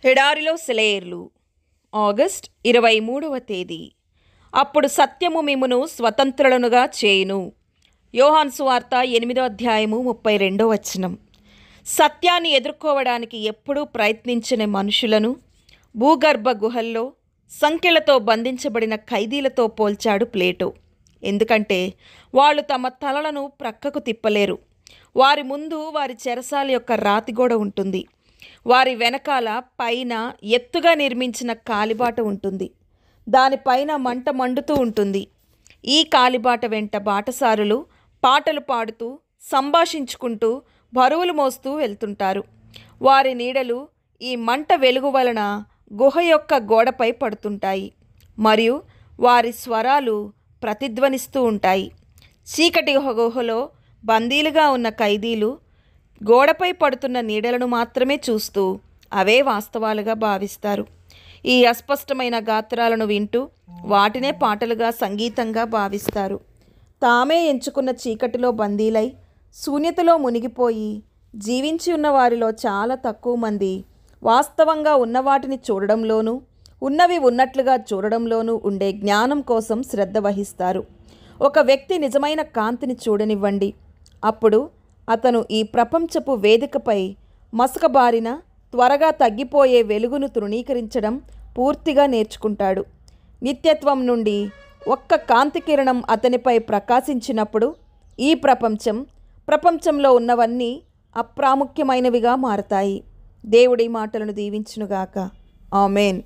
ఎడారిలో సెలయేర్లు. ఆగస్ట్ 23వ తేదీ. అప్పుడు సత్యము మిమ్మును స్వతంత్రులనుగా చేయును. యోహాను సువార్త 8వ అధ్యాయము 32వ వచనం. సత్యాన్ని ఎదుర్కోవడానికి ఎప్పుడూ ప్రయత్నించిన మనుషులను భూగర్భ గుహల్లో సంకెళ్లతో బంధించబడిన ఖైదీలతో పోల్చాడు ప్లేటో. ఎందుకంటే వాళ్ళు తమ తలలను ప్రక్కకు తిప్పలేరు. వారి ముందు వారి చెరసాల యొక్క రాతిగోడ ఉంటుంది. వారి వెనకాల పైన ఎత్తుగా నిర్మించిన కాలిబాట ఉంటుంది. దానిపైన మంట మండుతూ ఉంటుంది. ఈ కాలిబాట వెంట బాటసారులు పాటలు పాడుతూ సంభాషించుకుంటూ బరువులు మోస్తూ వెళ్తుంటారు. వారి నీడలు ఈ మంట వెలుగు వలన గుహ యొక్క గోడపై పడుతుంటాయి మరియు వారి స్వరాలు ప్రతిధ్వనిస్తూ ఉంటాయి. చీకటి గుహలో బందీలుగా ఉన్న ఖైదీలు గోడపై పడుతున్న నీడలను మాత్రమే చూస్తూ అవే వాస్తవాలుగా భావిస్తారు. ఈ అస్పష్టమైన గాత్రాలను వింటూ వాటినే పాటలుగా సంగీతంగా భావిస్తారు. తామే ఎంచుకున్న చీకటిలో బందీలై శూన్యతలో మునిగిపోయి జీవించి ఉన్న వారిలో చాలా తక్కువ మంది వాస్తవంగా ఉన్న వాటిని చూడడంలోనూ ఉన్నవి ఉన్నట్లుగా చూడడంలోనూ ఉండే జ్ఞానం కోసం శ్రద్ధ వహిస్తారు. ఒక వ్యక్తి నిజమైన కాంతిని చూడనివ్వండి. అప్పుడు అతను ఈ ప్రపంచపు వేదికపై మసకబారిన త్వరగా తగ్గిపోయే వెలుగును తృణీకరించడం పూర్తిగా నేర్చుకుంటాడు. నిత్యత్వం నుండి ఒక్క కాంతి కిరణం అతనిపై ప్రకాశించినప్పుడు ఈ ప్రపంచంలో ఉన్నవన్నీ అప్రాముఖ్యమైనవిగా మారతాయి. దేవుడి మాటలను దీవించునుగాక. ఆమేన్.